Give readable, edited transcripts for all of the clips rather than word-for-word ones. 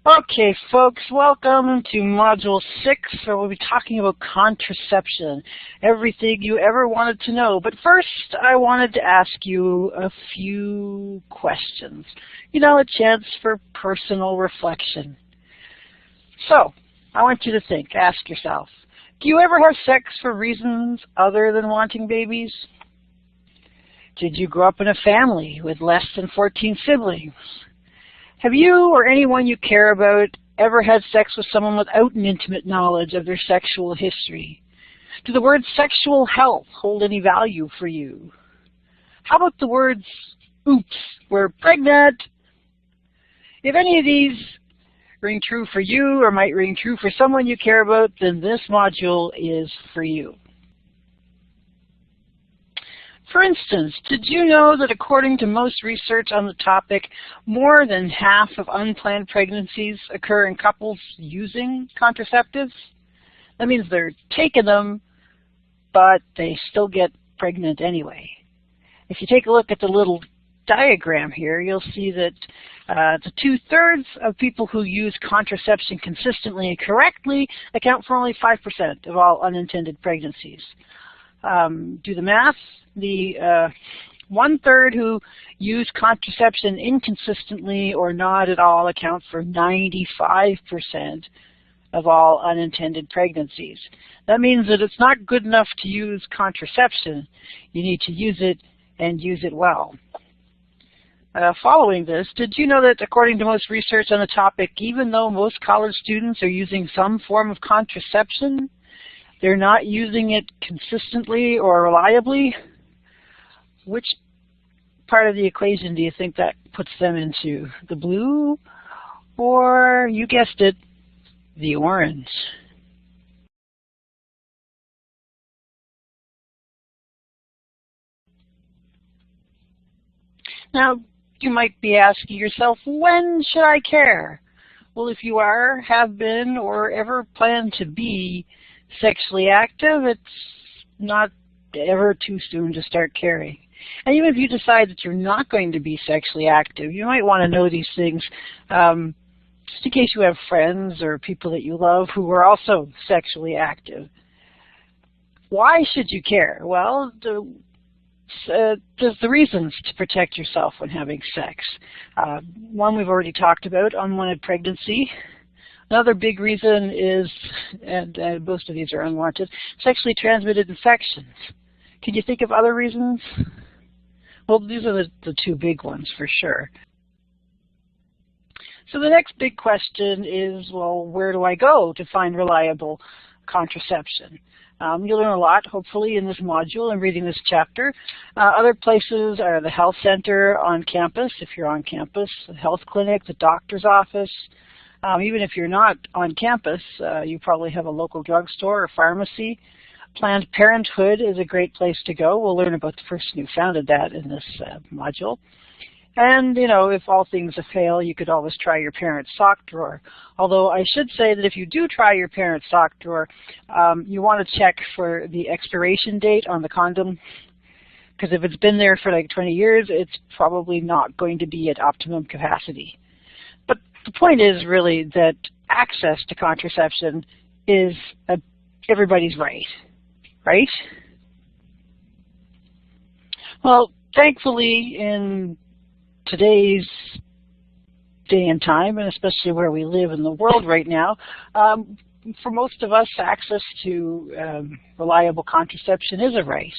Okay, folks, welcome to Module 6, where we'll be talking about contraception, everything you ever wanted to know. But first, I wanted to ask you a few questions. You know, a chance for personal reflection. So, I want you to think, ask yourself, do you ever have sex for reasons other than wanting babies? Did you grow up in a family with less than 14 siblings? Have you or anyone you care about ever had sex with someone without an intimate knowledge of their sexual history? Do the words sexual health hold any value for you? How about the words, oops, we're pregnant? If any of these ring true for you or might ring true for someone you care about, then this module is for you. For instance, did you know that according to most research on the topic, more than half of unplanned pregnancies occur in couples using contraceptives? That means they're taking them, but they still get pregnant anyway. If you take a look at the little diagram here, you'll see that the 2/3 of people who use contraception consistently and correctly account for only 5% of all unintended pregnancies. Do the math. The 1/3 who use contraception inconsistently or not at all account for 95% of all unintended pregnancies. That means that it's not good enough to use contraception. You need to use it and use it well. Following this, did you know that according to most research on the topic, even though most college students are using some form of contraception, they're not using it consistently or reliably? Which part of the equation do you think that puts them into? The blue or, you guessed it, the orange? Now, you might be asking yourself, when should I care? Well, if you are, have been, or ever plan to be sexually active, it's not ever too soon to start caring. And even if you decide that you're not going to be sexually active, you might want to know these things just in case you have friends or people that you love who are also sexually active. Why should you care? Well, there's the reasons to protect yourself when having sex. One we've already talked about, unwanted pregnancy. Another big reason is, and most of these are unwanted, sexually transmitted infections. Can you think of other reasons? Well, these are the two big ones for sure. So the next big question is, well, where do I go to find reliable contraception? You'll learn a lot, hopefully, in this module and reading this chapter. Other places are the health center on campus, if you're on campus, the health clinic, the doctor's office. Even if you're not on campus, you probably have a local drugstore or pharmacy. Planned Parenthood is a great place to go. We'll learn about the person who founded that in this module. And, you know, if all things fail, you could always try your parents' sock drawer. Although I should say that if you do try your parents' sock drawer, you want to check for the expiration date on the condom. Because if it's been there for like 20 years, it's probably not going to be at optimum capacity. But the point is really that access to contraception is everybody's right, right? Well, thankfully, in today's day and time, and especially where we live in the world right now, for most of us, access to reliable contraception is a right.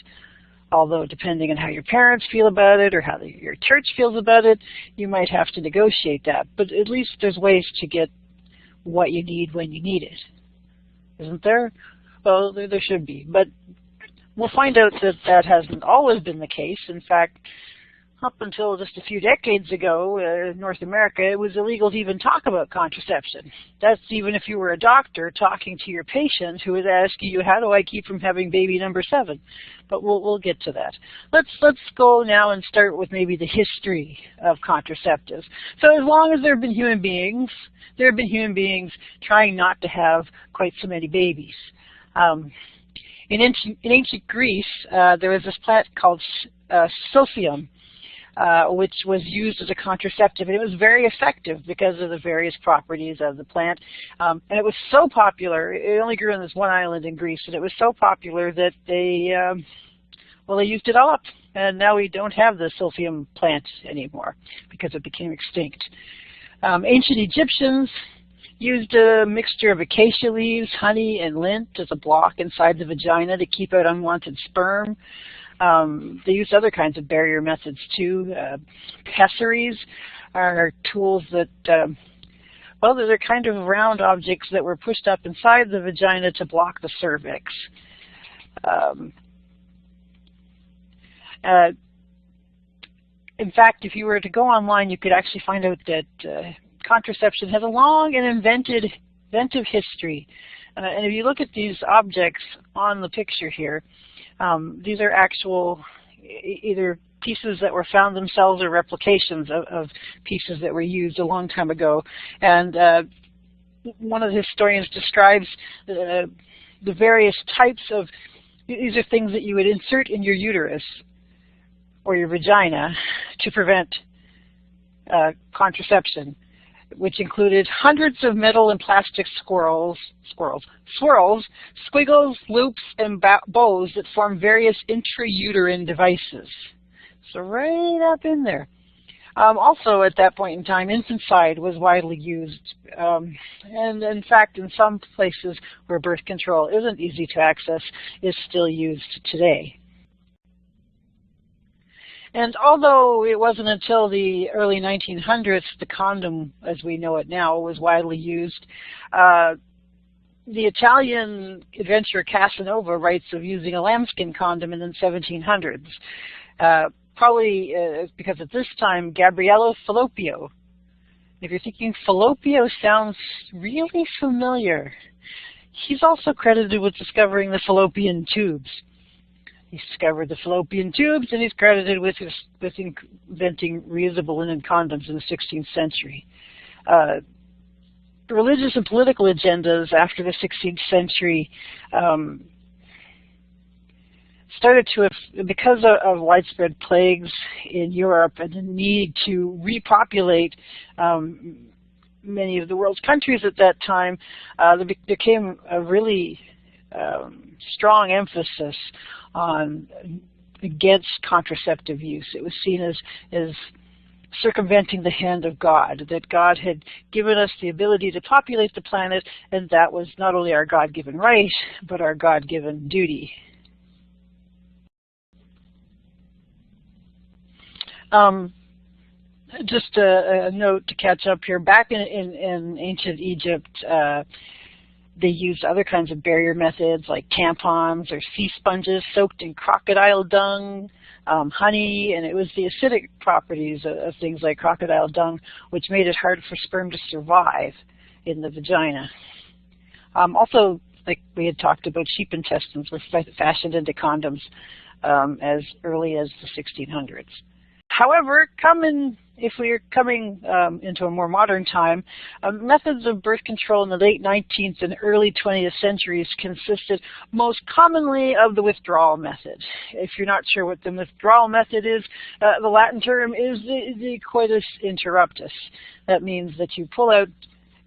Although depending on how your parents feel about it or how your church feels about it, you might have to negotiate that. But at least there's ways to get what you need when you need it. Isn't there? Well, there should be. But we'll find out that that hasn't always been the case. In fact, up until just a few decades ago, in North America, it was illegal to even talk about contraception. That's even if you were a doctor talking to your patient who was asking you, how do I keep from having baby number 7? But we'll get to that. Let's go now and start with maybe the history of contraceptives. So as long as there have been human beings, trying not to have quite so many babies. In ancient Greece, there was this plant called silphium. which was used as a contraceptive. And it was very effective because of the various properties of the plant. And it was so popular, it only grew on this one island in Greece, and it was so popular that they used it all up. And now we don't have the silphium plant anymore because it became extinct. Ancient Egyptians used a mixture of acacia leaves, honey, and lint as a block inside the vagina to keep out unwanted sperm. They used other kinds of barrier methods too. Pessaries are tools that, they're kind of round objects that were pushed up inside the vagina to block the cervix. In fact, if you were to go online, you could actually find out that contraception has a long and inventive history. And if you look at these objects on the picture here, these are actual either pieces that were found themselves or replications of pieces that were used a long time ago. And one of the historians describes the various types of, these are things that you would insert in your uterus or your vagina to prevent contraception, which included hundreds of metal and plastic swirls, squiggles, loops, and bows that form various intrauterine devices. So right up in there. Also at that point in time, infanticide was widely used. And in fact, in some places where birth control isn't easy to access, is still used today. And although it wasn't until the early 1900s the condom, as we know it now, was widely used, the Italian adventurer Casanova writes of using a lambskin condom in the 1700s, probably because at this time Gabriele Falloppio. If you're thinking Falloppio sounds really familiar, he's also credited with discovering the fallopian tubes. He discovered the fallopian tubes, and he's credited with inventing reusable linen condoms in the 16th century. Religious and political agendas after the 16th century started to, because of widespread plagues in Europe and the need to repopulate many of the world's countries at that time, there came a really strong emphasis on against contraceptive use. It was seen as circumventing the hand of God, that God had given us the ability to populate the planet, and that was not only our God-given right, but our God-given duty. Just a note to catch up here. Back in ancient Egypt, they used other kinds of barrier methods like tampons or sea sponges soaked in crocodile dung, honey, and it was the acidic properties of things like crocodile dung which made it hard for sperm to survive in the vagina. Also, like we had talked about, sheep intestines were fashioned into condoms as early as the 1600s. However, if we're coming into a more modern time, methods of birth control in the late 19th and early 20th centuries consisted most commonly of the withdrawal method. If you're not sure what the withdrawal method is, the Latin term is the coitus interruptus. That means that you pull out,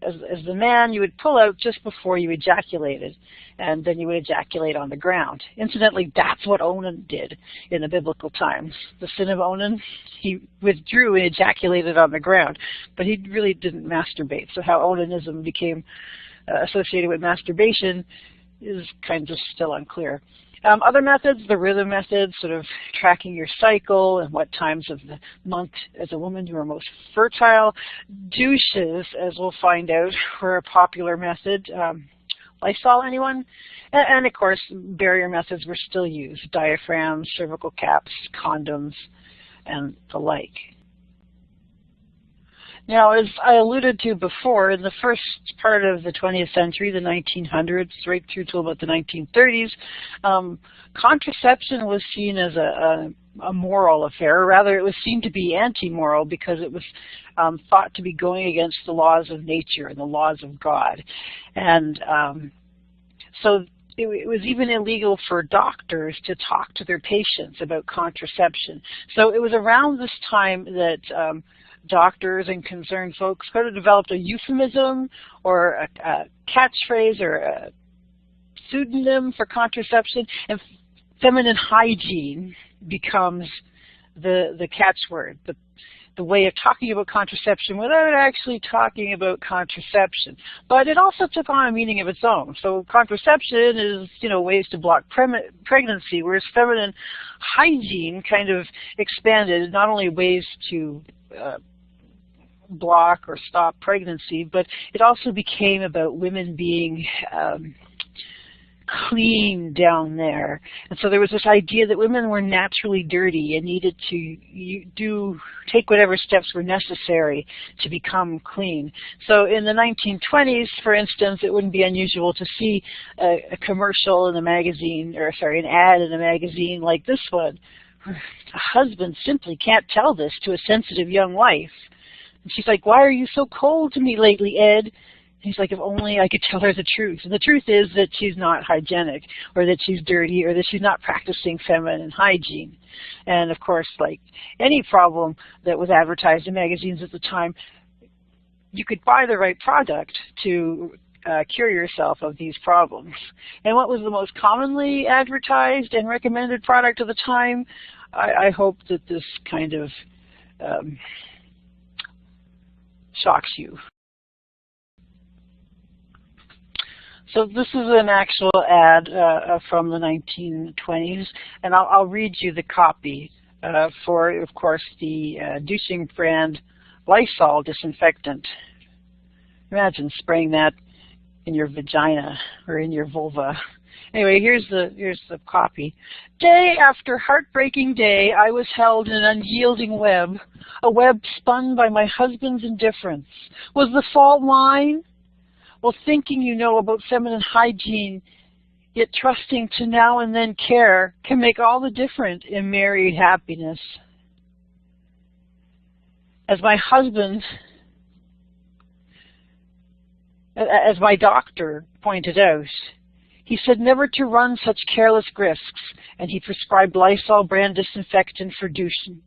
as the man, you would pull out just before you ejaculated, and then you would ejaculate on the ground. Incidentally, that's what Onan did in the biblical times. The sin of Onan, he withdrew and ejaculated on the ground, but he really didn't masturbate. So how Onanism became associated with masturbation is kind of still unclear. Other methods, the rhythm method, sort of tracking your cycle and what times of the month as a woman you are most fertile. Douches, as we'll find out, were a popular method. Lysol, anyone? And of course, barrier methods were still used. Diaphragms, cervical caps, condoms, and the like. Now, as I alluded to before, in the first part of the 20th century, the 1900s, right through to about the 1930s, contraception was seen as a moral affair, or rather it was seen to be anti-moral because it was thought to be going against the laws of nature and the laws of God. And so it was even illegal for doctors to talk to their patients about contraception. So it was around this time that doctors and concerned folks sort of developed a euphemism or a catchphrase or a pseudonym for contraception, and feminine hygiene becomes the catchword, the way of talking about contraception without actually talking about contraception. But it also took on a meaning of its own. So contraception is, ways to block pregnancy, whereas feminine hygiene kind of expanded not only ways to block or stop pregnancy, but it also became about women being clean down there. And so there was this idea that women were naturally dirty and needed to take whatever steps were necessary to become clean. So in the 1920s, for instance, it wouldn't be unusual to see a commercial in a magazine, or sorry, an ad in a magazine like this one. A husband simply can't tell this to a sensitive young wife. And she's like, "Why are you so cold to me lately, Ed?" He's like, "If only I could tell her the truth." And the truth is that she's not hygienic, or that she's dirty, or that she's not practicing feminine hygiene. And of course, like any problem that was advertised in magazines at the time, you could buy the right product to cure yourself of these problems. And what was the most commonly advertised and recommended product of the time? I hope that this kind of shocks you. So this is an actual ad from the 1920s, and I'll read you the copy for, of course, the douching brand Lysol disinfectant. Imagine spraying that in your vagina or in your vulva. Anyway, here's the copy. "Day after heartbreaking day, I was held in an unyielding web, a web spun by my husband's indifference. Was the fault mine? Well, thinking you know about feminine hygiene, yet trusting to now and then care, can make all the difference in married happiness. As my doctor pointed out, he said never to run such careless risks, and he prescribed Lysol brand disinfectant for douching,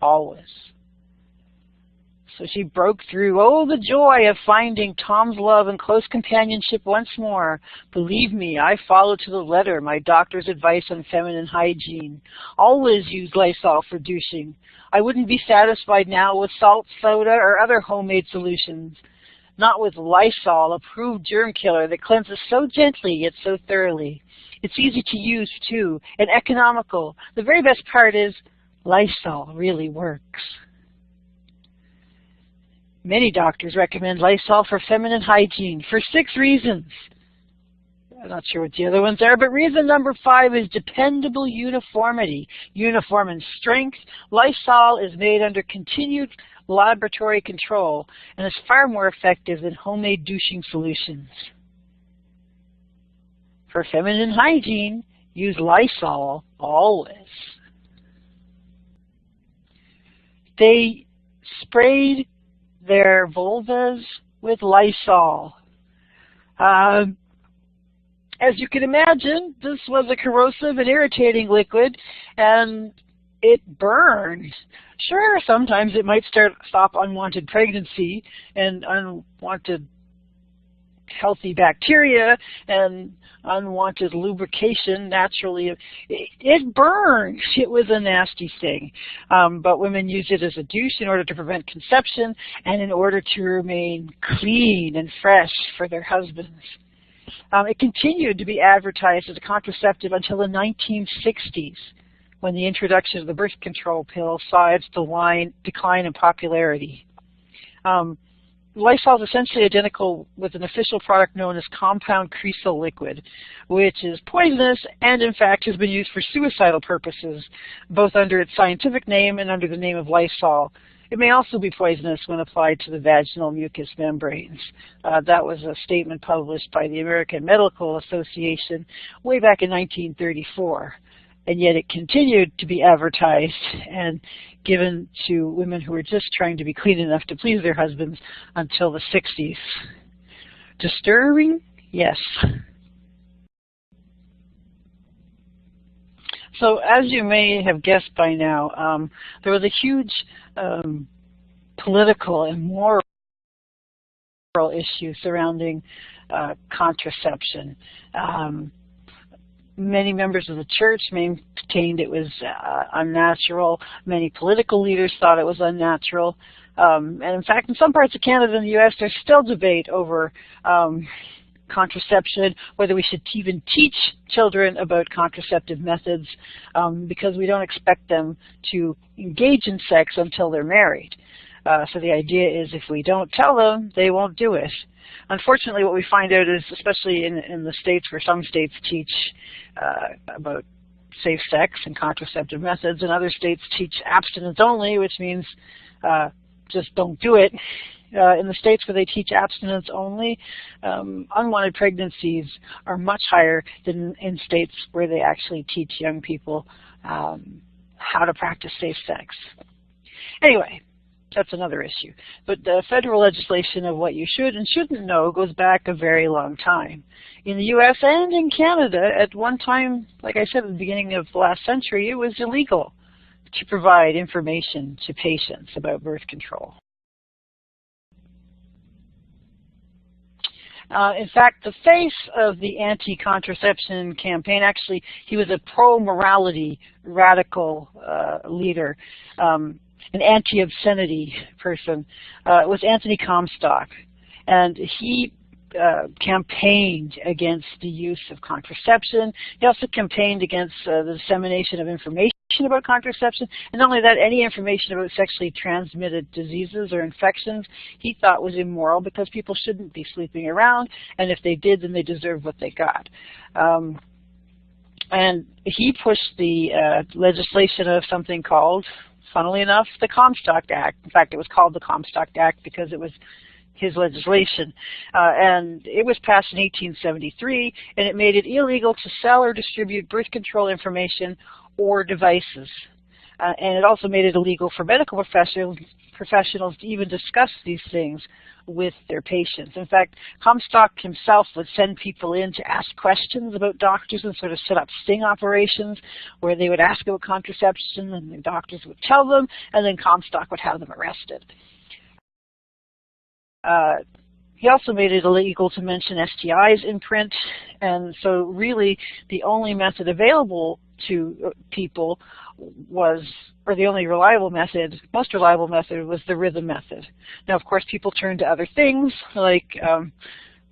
always." So she broke through. "Oh, the joy of finding Tom's love and close companionship once more. Believe me, I followed to the letter my doctor's advice on feminine hygiene. Always use Lysol for douching. I wouldn't be satisfied now with salt, soda, or other homemade solutions. Not with Lysol, a proved germ killer that cleanses so gently yet so thoroughly. It's easy to use, too, and economical. The very best part is Lysol really works." Many doctors recommend Lysol for feminine hygiene for 6 reasons. I'm not sure what the other ones are, but reason number 5 is dependable uniformity. Uniform in strength, Lysol is made under continued laboratory control and is far more effective than homemade douching solutions. For feminine hygiene, use Lysol always. They sprayed their vulvas with Lysol. As you can imagine, this was a corrosive and irritating liquid, and it burned. Sure, sometimes it might stop unwanted pregnancy and unwanted healthy bacteria and unwanted lubrication naturally. It burned. It was a nasty thing. But women used it as a douche in order to prevent conception and in order to remain clean and fresh for their husbands. It continued to be advertised as a contraceptive until the 1960s, when the introduction of the birth control pill saw its decline in popularity. Lysol is essentially identical with an official product known as compound cresyl liquid, which is poisonous and in fact has been used for suicidal purposes, both under its scientific name and under the name of Lysol. It may also be poisonous when applied to the vaginal mucous membranes. That was a statement published by the American Medical Association way back in 1934. And yet it continued to be advertised and given to women who were just trying to be clean enough to please their husbands until the 60s. Disturbing? Yes. So as you may have guessed by now, there was a huge political and moral issue surrounding contraception. Many members of the church maintained it was unnatural. Many political leaders thought it was unnatural. And in fact, in some parts of Canada and the US, there's still debate over contraception, whether we should even teach children about contraceptive methods, because we don't expect them to engage in sex until they're married. So the idea is if we don't tell them, they won't do it. Unfortunately, what we find out is, especially in the states where some states teach about safe sex and contraceptive methods, and other states teach abstinence only, which means just don't do it. In the states where they teach abstinence only, unwanted pregnancies are much higher than in states where they actually teach young people how to practice safe sex. Anyway, that's another issue. But the federal legislation of what you should and shouldn't know goes back a very long time. In the US and in Canada, at one time, like I said at the beginning of the last century, it was illegal to provide information to patients about birth control. In fact, the face of the anti-contraception campaign, actually, he was a pro-morality radical leader, an anti-obscenity person, was Anthony Comstock. And he campaigned against the use of contraception. He also campaigned against the dissemination of information about contraception, and not only that, any information about sexually transmitted diseases or infections he thought was immoral because people shouldn't be sleeping around, and if they did, then they deserved what they got. And he pushed the legislation of something called, funnily enough, the Comstock Act. In fact, it was called the Comstock Act because it was his legislation. And it was passed in 1873, and it made it illegal to sell or distribute birth control information or devices. And it also made it illegal for medical professionals to even discuss these things with their patients. In fact, Comstock himself would send people in to ask questions about doctors and sort of set up sting operations where they would ask about contraception and the doctors would tell them, and then Comstock would have them arrested. He also made it illegal to mention STIs in print, and so really the only method available to people was, or the only reliable method, most reliable method, was the rhythm method. Now, of course, people turned to other things like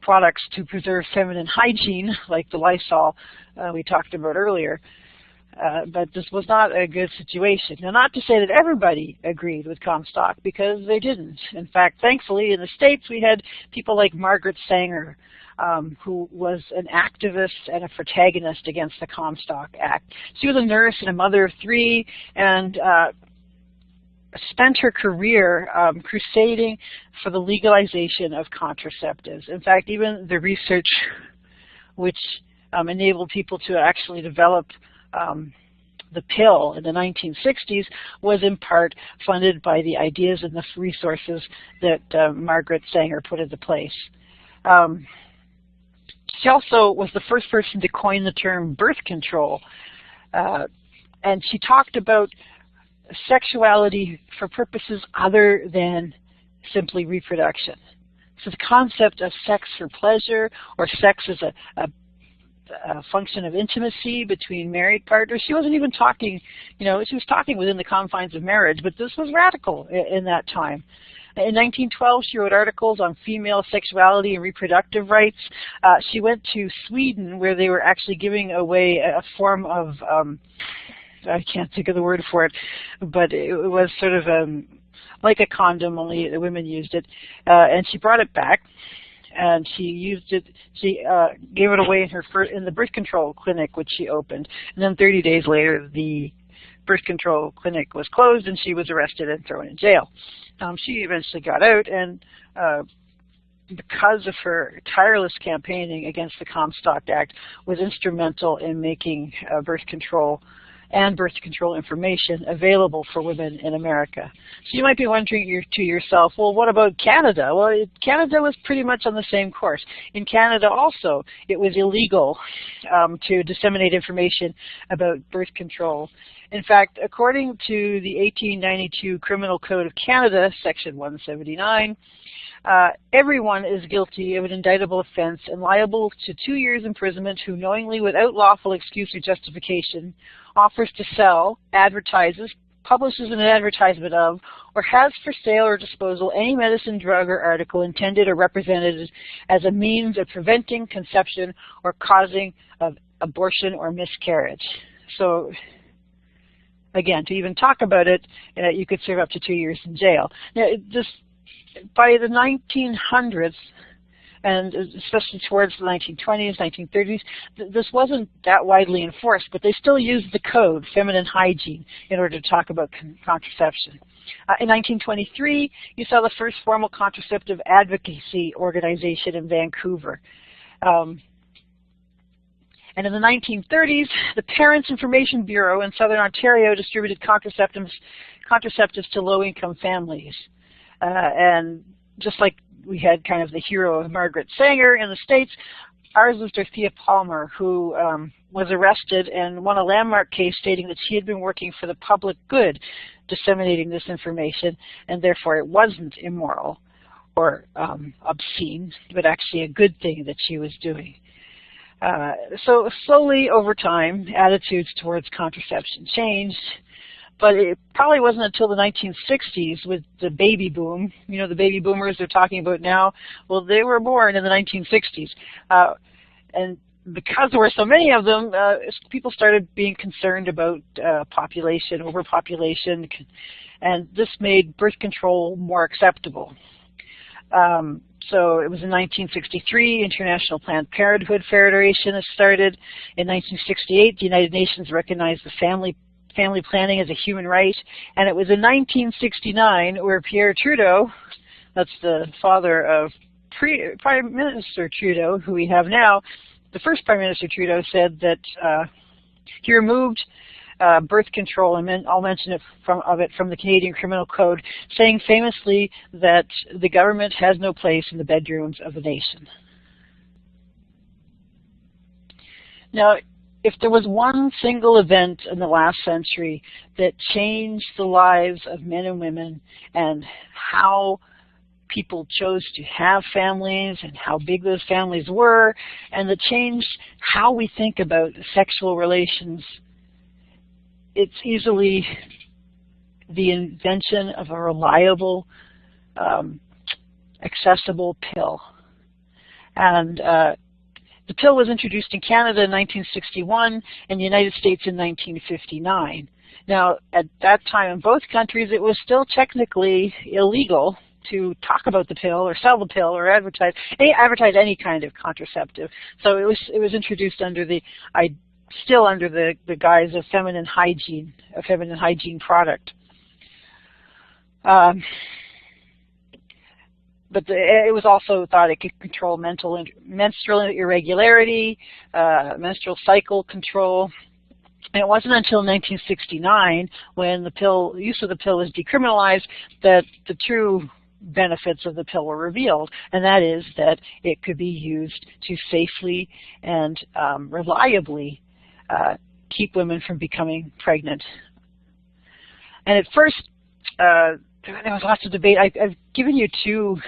products to preserve feminine hygiene, like the Lysol we talked about earlier. But this was not a good situation. Now, not to say that everybody agreed with Comstock, because they didn't. In fact, thankfully, in the States, we had people like Margaret Sanger, who was an activist and a protagonist against the Comstock Act. She was a nurse and a mother of three, and spent her career crusading for the legalization of contraceptives. In fact, even the research which enabled people to actually develop the pill in the 1960s was in part funded by the ideas and the resources that Margaret Sanger put into place. She also was the first person to coin the term birth control, and she talked about sexuality for purposes other than simply reproduction. So the concept of sex for pleasure, or sex as a function of intimacy between married partners. She wasn't even talking, she was talking within the confines of marriage, but this was radical in that time. In 1912, she wrote articles on female sexuality and reproductive rights. She went to Sweden, where they were actually giving away a form of, I can't think of the word for it, but it was sort of like a condom, only the women used it. And she brought it back, and she used it. She gave it away in the birth control clinic, which she opened. And then 30 days later, the birth control clinic was closed, and she was arrested and thrown in jail. She eventually got out, and because of her tireless campaigning against the Comstock Act, was instrumental in making birth control and birth control information available for women in America. So you might be wondering to yourself, well, what about Canada? Well, Canada was pretty much on the same course. In Canada also, it was illegal to disseminate information about birth control. In fact, according to the 1892 Criminal Code of Canada, Section 179, everyone is guilty of an indictable offense and liable to 2 years imprisonment who knowingly, without lawful excuse or justification, offers to sell, advertises, publishes an advertisement of, or has for sale or disposal any medicine, drug, or article intended or represented as a means of preventing conception or causing of abortion or miscarriage. So, again, to even talk about it, you could serve up to 2 years in jail. Now, by the 1900s, and especially towards the 1920s, 1930s, this wasn't that widely enforced, but they still used the code, feminine hygiene, in order to talk about contraception. In 1923, you saw the first formal contraceptive advocacy organization in Vancouver. And in the 1930s, the Parents Information Bureau in Southern Ontario distributed contraceptives to low-income families. And just like we had kind of the hero of Margaret Sanger in the States, ours was Dorothea Palmer, who was arrested and won a landmark case stating that she had been working for the public good, disseminating this information, and therefore it wasn't immoral or obscene, but actually a good thing that she was doing. So slowly over time, attitudes towards contraception changed. But it probably wasn't until the 1960s with the baby boom. You know, the baby boomers they're talking about now, well, they were born in the 1960s. And because there were so many of them, people started being concerned about population, overpopulation, and this made birth control more acceptable. So it was in 1963, International Planned Parenthood Federation has started. In 1968, the United Nations recognized the family planning as a human right, and it was in 1969 where Pierre Trudeau, that's the father of Prime Minister Trudeau, who we have now, the first Prime Minister Trudeau said that he removed birth control, and I'll mention it from the Canadian Criminal Code, saying famously that the government has no place in the bedrooms of the nation. Now, if there was one single event in the last century that changed the lives of men and women and how people chose to have families and how big those families were, and that changed how we think about sexual relations, it's easily the invention of a reliable, accessible pill. And the pill was introduced in Canada in 1961 and the United States in 1959. Now, at that time in both countries, it was still technically illegal to talk about the pill or sell the pill or advertise any kind of contraceptive. So it was introduced under still under the guise of feminine hygiene, a feminine hygiene product. But it was also thought it could control menstrual irregularity, menstrual cycle control. And it wasn't until 1969, when the use of the pill was decriminalized, that the true benefits of the pill were revealed, and that is that it could be used to safely and reliably keep women from becoming pregnant. And at first, there was lots of debate. I've given you two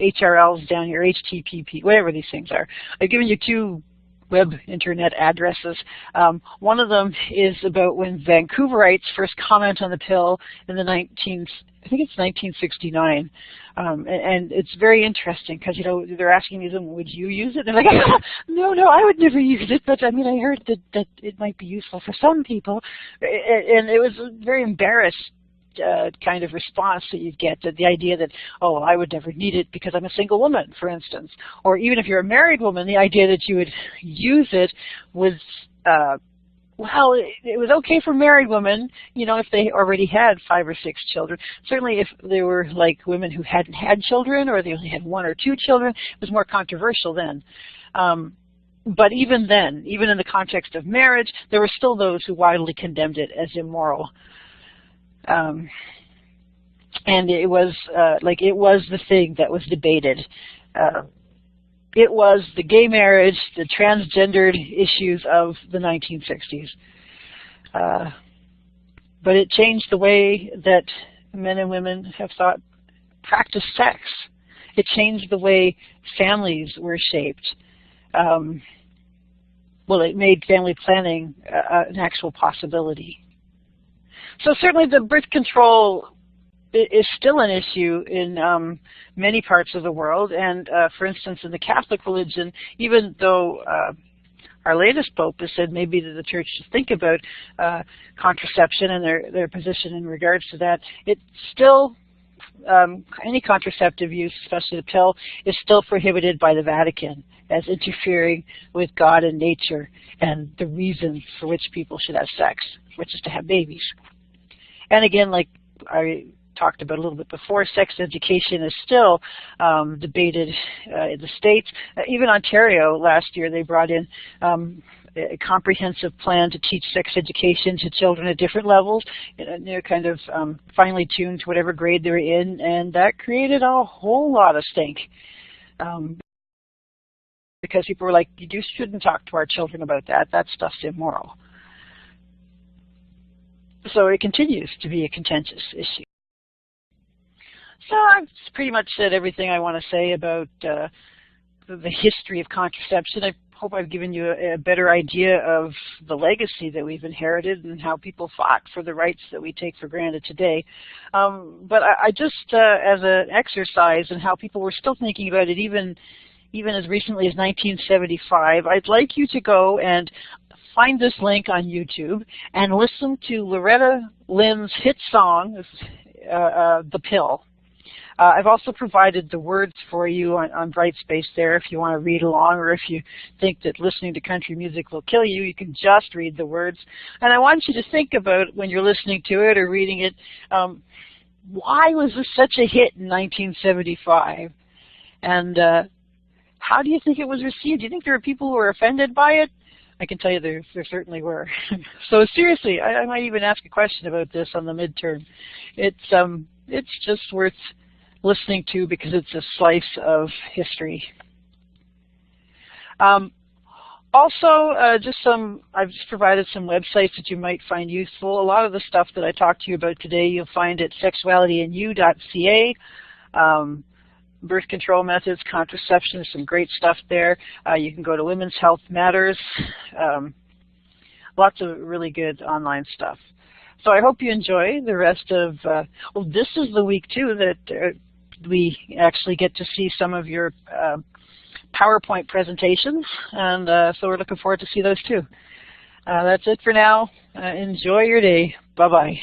HRLs down here, HTTP, whatever these things are. I've given you two web internet addresses. One of them is about when Vancouverites first comment on the pill in the I think it's 1969. And it's very interesting because, you know, they're asking me, would you use it? And they're like, no, I would never use it, but I mean, I heard that it might be useful for some people. And it was a very embarrassed kind of response that you'd get, that the idea that, oh, I would never need it because I'm a single woman, for instance. Or even if you're a married woman, the idea that you would use it was, well, it was okay for married women, you know, if they already had 5 or 6 children. Certainly if they were like women who hadn't had children, or they only had 1 or 2 children, it was more controversial then. But even then, even in the context of marriage, there were still those who widely condemned it as immoral. And it was it was the thing that was debated. It was the gay marriage, the transgendered issues of the 1960s. But it changed the way that men and women have practiced sex. It changed the way families were shaped. Well, it made family planning an actual possibility. So certainly the birth control is still an issue in many parts of the world. And for instance, in the Catholic religion, even though our latest Pope has said maybe that the Church should think about contraception and their position in regards to that, it's still, any contraceptive use, especially the pill, is still prohibited by the Vatican as interfering with God and nature and the reason for which people should have sex, which is to have babies. And again, like I talked about a little bit before, sex education is still debated in the States. Even Ontario last year, they brought in a comprehensive plan to teach sex education to children at different levels, they're kind of finely tuned to whatever grade they're in, and that created a whole lot of stink. Because people were like, you shouldn't talk to our children about that. That stuff's immoral. So it continues to be a contentious issue. So I've pretty much said everything I want to say about the history of contraception. I hope I've given you a better idea of the legacy that we've inherited and how people fought for the rights that we take for granted today. But I just, as an exercise in how people were still thinking about it even as recently as 1975, I'd like you to go and find this link on YouTube and listen to Loretta Lynn's hit song, The Pill. I've also provided the words for you on Brightspace there if you want to read along, or if you think that listening to country music will kill you, you can just read the words. And I want you to think about, when you're listening to it or reading it, why was this such a hit in 1975? And how do you think it was received? Do you think there were people who were offended by it? I can tell you there certainly were. So seriously, I might even ask a question about this on the midterm. It's just worth listening to because it's a slice of history. Also, I've just provided some websites that you might find useful. A lot of the stuff that I talked to you about today you'll find at sexualityinu.ca. Birth control methods, contraception, some great stuff there. You can go to Women's Health Matters. Lots of really good online stuff. So I hope you enjoy the rest of, well, this is the week too that we actually get to see some of your PowerPoint presentations, and so we're looking forward to see those too. That's it for now. Enjoy your day. Bye-bye.